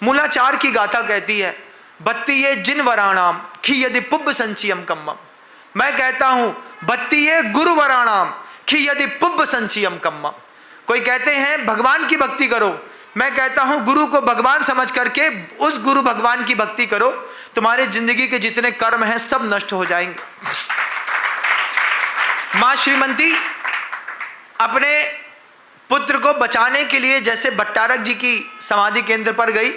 मूलाचार की गाथा कहती है, बत्ती ये जिन वराणाम खी यदि पुब्ब संचियम कम्मम। मैं कहता हूं बत्ती ये गुरु वराणाम खी यदि पुब्ब संचियम कम्मम। कोई कहते हैं भगवान की भक्ति करो, मैं कहता हूं गुरु को भगवान समझ करके उस गुरु भगवान की भक्ति करो, तुम्हारे जिंदगी के जितने कर्म हैं सब नष्ट हो जाएंगे। मां श्रीमती अपने पुत्र को बचाने के लिए जैसे भट्टारक जी की समाधि केंद्र पर गई,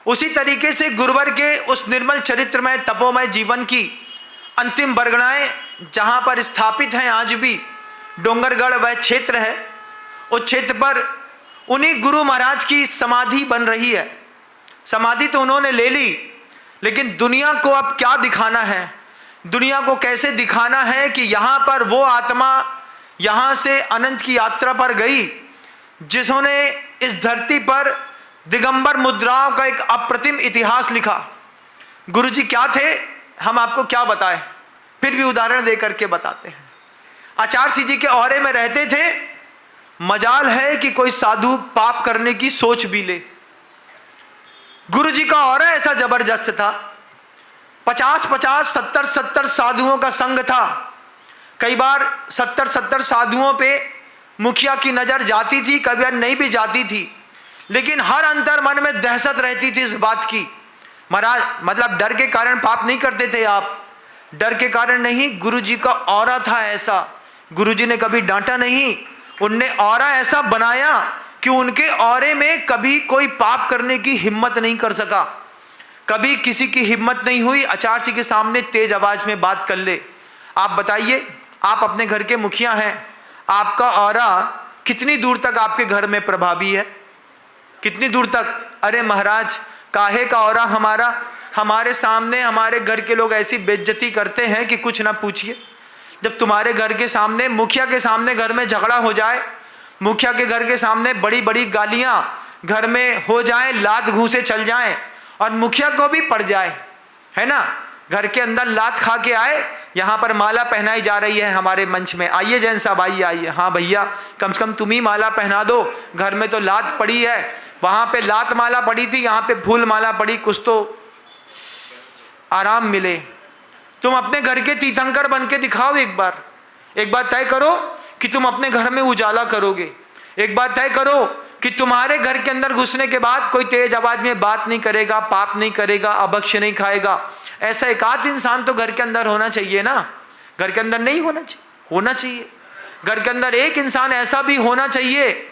उसी तरीके से गुरुवर के उस निर्मल चरित्रमय तपोमय जीवन की अंतिम बरगड़ाएं जहां पर स्थापित हैं, आज भी डोंगरगढ़ वह क्षेत्र है, उस क्षेत्र पर उन्हीं गुरु महाराज की समाधि बन रही है। समाधि तो उन्होंने ले ली, लेकिन दुनिया को अब क्या दिखाना है, दुनिया को कैसे दिखाना है कि यहां पर वो आत्मा यहां से अनंत की यात्रा पर गई जिन्होंने इस धरती पर दिगंबर मुद्राओं का एक अप्रतिम इतिहास लिखा। गुरुजी क्या थे हम आपको क्या बताएं, फिर भी उदाहरण दे करके बताते हैं। आचार्य जी के औरे में रहते थे, मजाल है कि कोई साधु पाप करने की सोच भी ले। गुरुजी का औरा ऐसा जबरदस्त था, 50-50, 70-70 साधुओं का संग था। कई बार 70-70 साधुओं पे मुखिया की नजर जाती थी, कभी बार नहीं भी जाती थी, लेकिन हर अंतर मन में दहशत रहती थी इस बात की, महाराज मतलब डर के कारण पाप नहीं करते थे आप, डर के कारण नहीं, गुरुजी का औरा था ऐसा। गुरुजी ने कभी डांटा नहीं, उनने औरा ऐसा बनाया कि उनके औरे में कभी कोई पाप करने की हिम्मत नहीं कर सका, कभी किसी की हिम्मत नहीं हुई आचार्य जी के सामने तेज आवाज में बात कर ले। आप बताइए, आप अपने घर के मुखिया हैं, आपका औरा कितनी दूर तक आपके घर में प्रभावी है, कितनी दूर तक? अरे महाराज काहे का औरा हमारा, हमारे सामने हमारे घर के लोग ऐसी बेइज्जती करते हैं कि कुछ ना पूछिए। जब तुम्हारे घर के सामने, मुखिया के सामने घर में झगड़ा हो जाए, मुखिया के घर के सामने बड़ी बड़ी गालियां घर में हो जाए, लात घूंसे चल जाएं और मुखिया को भी पड़ जाए, है ना, घर के अंदर लात खा के आए, यहाँ पर माला पहनाई जा रही है हमारे मंच में, आइए जैन साहब आइए आइए, हाँ भैया कम से कम तुम ही माला पहना दो, घर में तो लात पड़ी है, वहां पे लात माला पड़ी थी, यहाँ पे फूल माला पड़ी, कुछ तो आराम मिले। तुम अपने घर के तीर्थंकर बन के दिखाओ, एक बार तय करो कि तुम अपने घर में उजाला करोगे, एक बार तय करो कि तुम्हारे घर के अंदर घुसने के बाद कोई तेज आवाज में बात नहीं करेगा, पाप नहीं करेगा, अभक्ष्य नहीं खाएगा। ऐसा एक आध इंसान तो घर के अंदर होना चाहिए ना, घर के अंदर नहीं होना चाहिए, होना चाहिए घर के अंदर एक इंसान ऐसा भी होना चाहिए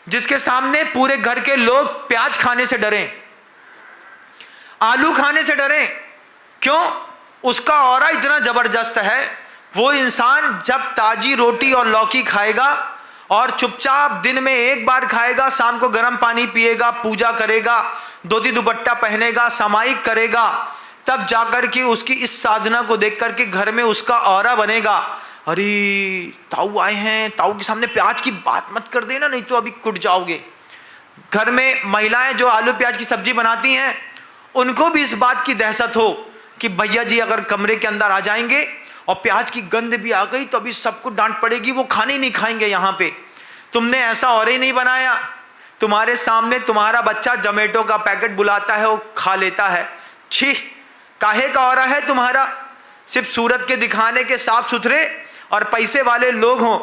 जिसके सामने पूरे घर के लोग प्याज खाने से डरें, आलू खाने से डरें। क्यों? उसका ऑरा इतना जबरदस्त है। वो इंसान जब ताजी रोटी और लौकी खाएगा और चुपचाप दिन में एक बार खाएगा, शाम को गर्म पानी पिएगा, पूजा करेगा, धोती दुपट्टा पहनेगा, सामायिक करेगा, तब जाकर के उसकी इस साधना को देख करके घर में उसका ऑरा बनेगा। अरे ताऊ आए हैं, ताऊ के सामने प्याज की बात मत कर देना, नहीं तो अभी कुट जाओगे। घर में महिलाएं जो आलू प्याज की सब्जी बनाती हैं, उनको भी इस बात की दहशत हो कि भैया जी अगर कमरे के अंदर आ जाएंगे और प्याज की गंध भी आ गई तो अभी सबको डांट पड़ेगी, वो खाने नहीं खाएंगे। यहाँ पे तुमने ऐसा और ही नहीं बनाया, तुम्हारे सामने तुम्हारा बच्चा जोमेटो का पैकेट बुलाता है, वो खा लेता है। छी, काहे का औरा है तुम्हारा? सिर्फ सूरत के दिखाने के साफ सुथरे और पैसे वाले लोग हों,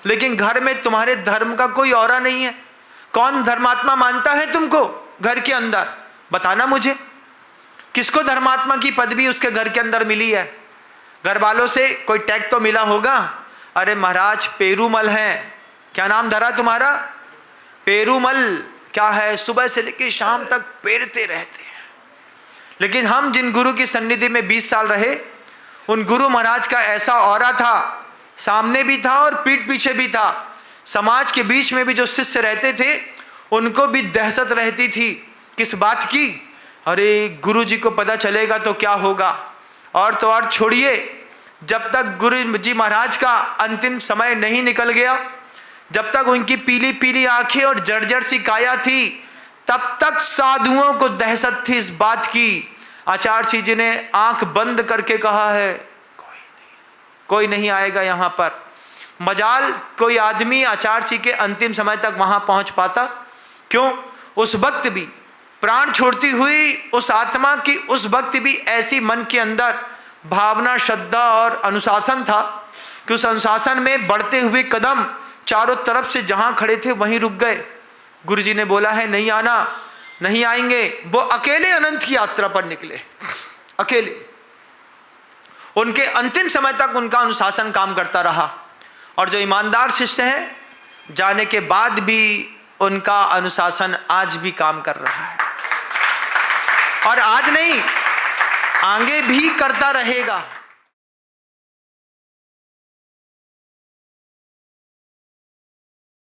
लेकिन घर में तुम्हारे धर्म का कोई औरा नहीं है। कौन धर्मात्मा मानता है तुमको घर के अंदर? बताना मुझे, किसको धर्मात्मा की पदवी उसके घर के अंदर मिली है? घर वालों से कोई टैग तो मिला होगा। अरे महाराज पेरूमल है, क्या नाम धरा तुम्हारा? पेरूमल क्या है? सुबह से लेकर शाम तक पेरते रहते हैं। लेकिन हम जिन गुरु की सन्निधि में 20 साल रहे, उन गुरु महाराज का ऐसा औरा था, सामने भी था और पीठ पीछे भी था। समाज के बीच में भी जो शिष्य रहते थे उनको भी दहशत रहती थी। किस बात की? अरे गुरु जी को पता चलेगा तो क्या होगा। और तो और छोड़िए, जब तक गुरु जी महाराज का अंतिम समय नहीं निकल गया, जब तक उनकी पीली पीली आंखें और जर्जर सी काया थी, तब तक साधुओं को दहशत थी इस बात की। आचार्य जी ने आंख बंद करके कहा है कोई नहीं आएगा यहाँ पर। मजाल कोई आदमी आचार्य जी के अंतिम समय तक वहां पहुंच पाता। क्यों? उस वक्त भी प्राण छोड़ती हुई उस आत्मा की उस वक्त भी ऐसी मन के अंदर भावना, श्रद्धा और अनुशासन था कि उस अनुशासन में बढ़ते हुए कदम चारों तरफ से जहां खड़े थे वहीं रुक गए। गुरुजी ने बोला है नहीं आना, नहीं आएंगे। वो अकेले अनंत की यात्रा पर निकले, अकेले। उनके अंतिम समय तक उनका अनुशासन काम करता रहा। और जो ईमानदार शिष्य हैं, जाने के बाद भी उनका अनुशासन आज भी काम कर रहा है, और आज नहीं आगे भी करता रहेगा।